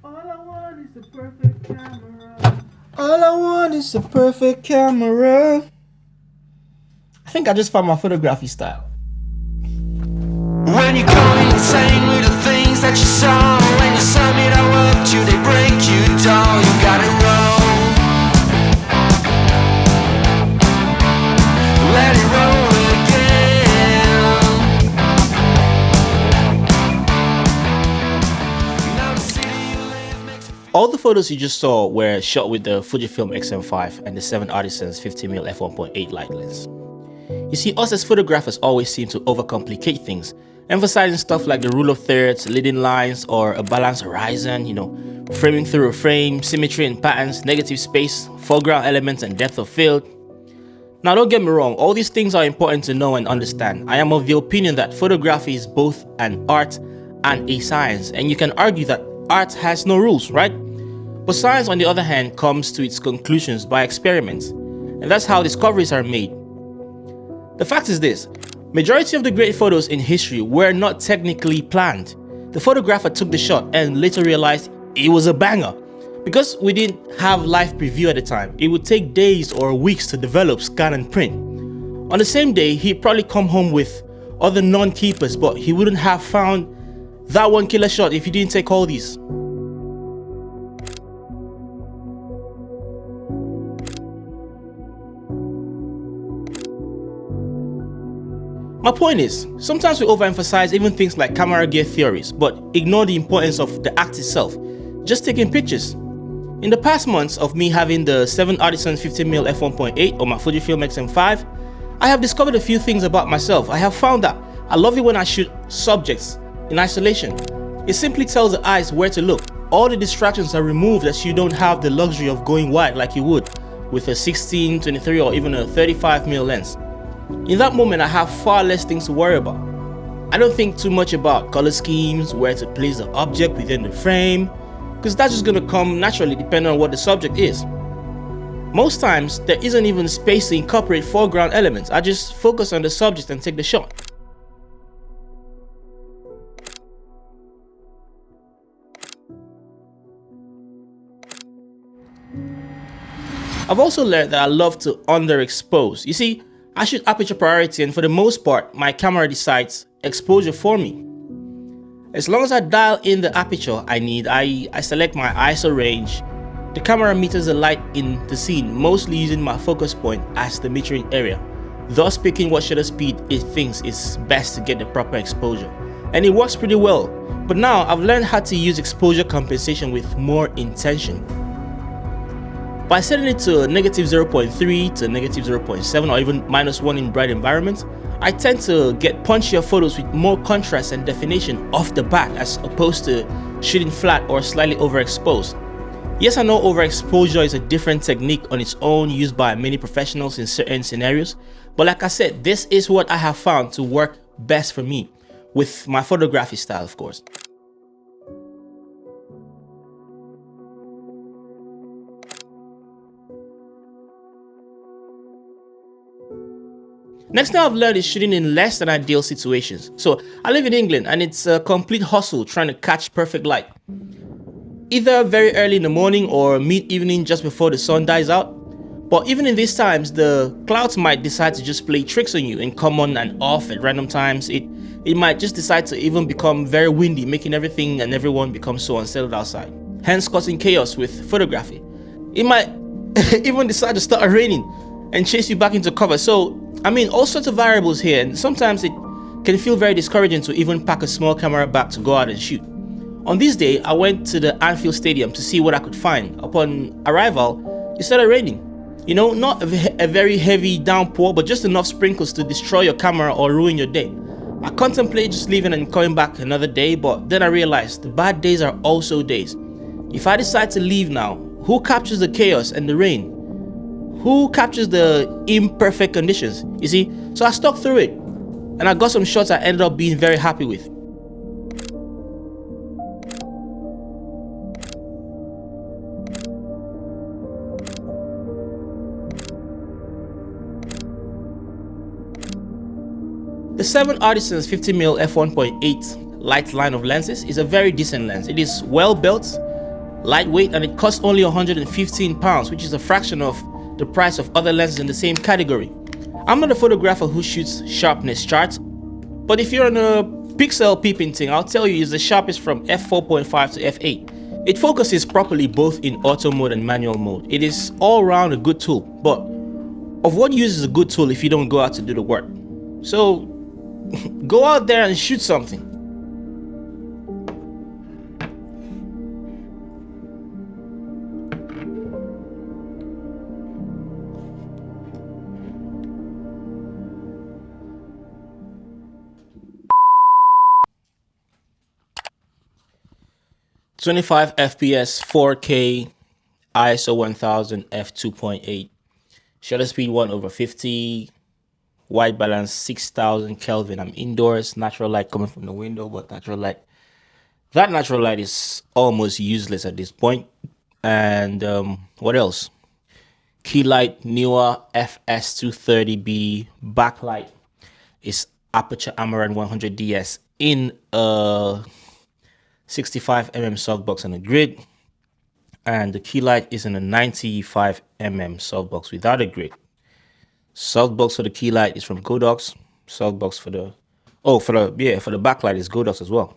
All I want is the perfect camera. All I want is a perfect camera. I think I just found my photography style. When you're going insane with the things that you saw, when you sum it all up till they break you down, you gotta roll. Let it roll again. Now the city you live makes you feel. All the photos you just saw were shot with the Fujifilm X-M5 and the 7Artisans 50mm F1.8 light lens. You see, us as photographers always seem to overcomplicate things, emphasizing stuff like the rule of thirds, leading lines, or a balanced horizon, framing through a frame, symmetry and patterns, negative space, foreground elements and depth of field. Now don't get me wrong, all these things are important to know and understand. I am of the opinion that photography is both an art and a science, and you can argue that art has no rules, right? But science, on the other hand, comes to its conclusions by experiments, and that's how discoveries are made. The fact is this: majority of the great photos in history were not technically planned. The photographer took the shot and later realized it was a banger. Because we didn't have live preview at the time, it would take days or weeks to develop, scan and print. On the same day, he'd probably come home with other non-keepers, but he wouldn't have found that one killer shot if he didn't take all these. My point is, sometimes we overemphasize even things like camera gear theories, but ignore the importance of the act itself, just taking pictures. In the past months of me having the 7Artisans 50mm F1.8 or my Fujifilm X-M5, I have discovered a few things about myself. I have found that I love it when I shoot subjects in isolation. It simply tells the eyes where to look. All the distractions are removed as you don't have the luxury of going wide like you would with a 16, 23 or even a 35mm lens. In that moment, I have far less things to worry about. I don't think too much about color schemes, where to place the object within the frame, because that's just going to come naturally depending on what the subject is. Most times, there isn't even space to incorporate foreground elements. I just focus on the subject and take the shot. I've also learned that I love to underexpose. You see, I shoot aperture priority, and for the most part, my camera decides exposure for me. As long as I dial in the aperture I need, I select my ISO range. The camera meters the light in the scene, mostly using my focus point as the metering area, thus picking what shutter speed it thinks is best to get the proper exposure. And it works pretty well, but now I've learned how to use exposure compensation with more intention. By setting it to negative 0.3 to negative 0.7 or even -1 in bright environments, I tend to get punchier photos with more contrast and definition off the bat as opposed to shooting flat or slightly overexposed. Yes, I know overexposure is a different technique on its own used by many professionals in certain scenarios, but like I said, this is what I have found to work best for me, with my photography style of course. Next thing I've learned is shooting in less than ideal situations. So I live in England and it's a complete hustle trying to catch perfect light. Either very early in the morning or mid-evening just before the sun dies out. But even in these times, the clouds might decide to just play tricks on you and come on and off at random times. It might just decide to even become very windy, making everything and everyone become so unsettled outside, hence causing chaos with photography. It might even decide to start raining and chase you back into cover. So, I mean, all sorts of variables here, and sometimes it can feel very discouraging to even pack a small camera bag to go out and shoot. On this day, I went to the Anfield Stadium to see what I could find. Upon arrival, it started raining. You know, not a very heavy downpour, but just enough sprinkles to destroy your camera or ruin your day. I contemplated just leaving and coming back another day, but then I realized the bad days are also days. If I decide to leave now, who captures the chaos and the rain? Who captures the imperfect conditions? You see, so I stuck through it, and I got some shots I ended up being very happy with. The 7Artisans 50mm F1.8 light line of lenses is a very decent lens. It is well built, lightweight, and it costs only £115, which is a fraction of the price of other lenses in the same category. I'm not a photographer who shoots sharpness charts, but if you're on a pixel peeping thing, I'll tell you it's the sharpest from f4.5 to f8. It focuses properly both in auto mode and manual mode. It is all around a good tool, but of what use is a good tool if you don't go out to do the work? So go out there and shoot something. .25 FPS, 4K, ISO 1000 f2.8, shutter speed 1/50, white balance 6000 Kelvin. I'm indoors, natural light coming from the window, but that natural light is almost useless at this point. And what else? Key light, newer FS230B backlight is aperture Amaran 100DS in a 65mm softbox and a grid, and the key light is in a 95mm softbox without a grid. Softbox for the key light is from Godox. Softbox for the for the backlight is Godox as well.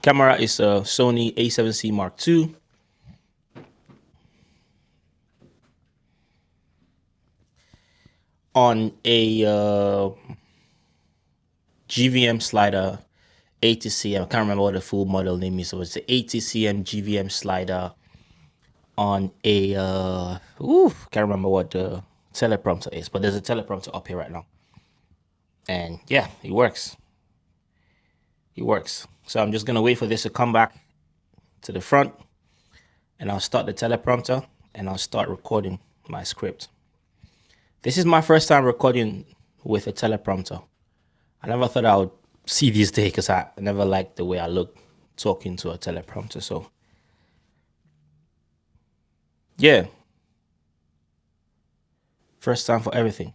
Camera is a Sony A7C Mark II. On a GVM slider, 80cm. I can't remember what the full model name is. So it's the 80cm GVM slider on a can't remember what the teleprompter is, but there's a teleprompter up here right now. And yeah, it works. It works. So I'm just gonna wait for this to come back to the front, and I'll start the teleprompter and I'll start recording my script. This is my first time recording with a teleprompter. I never thought I would see this day because I never liked the way I look talking to a teleprompter. So yeah, first time for everything.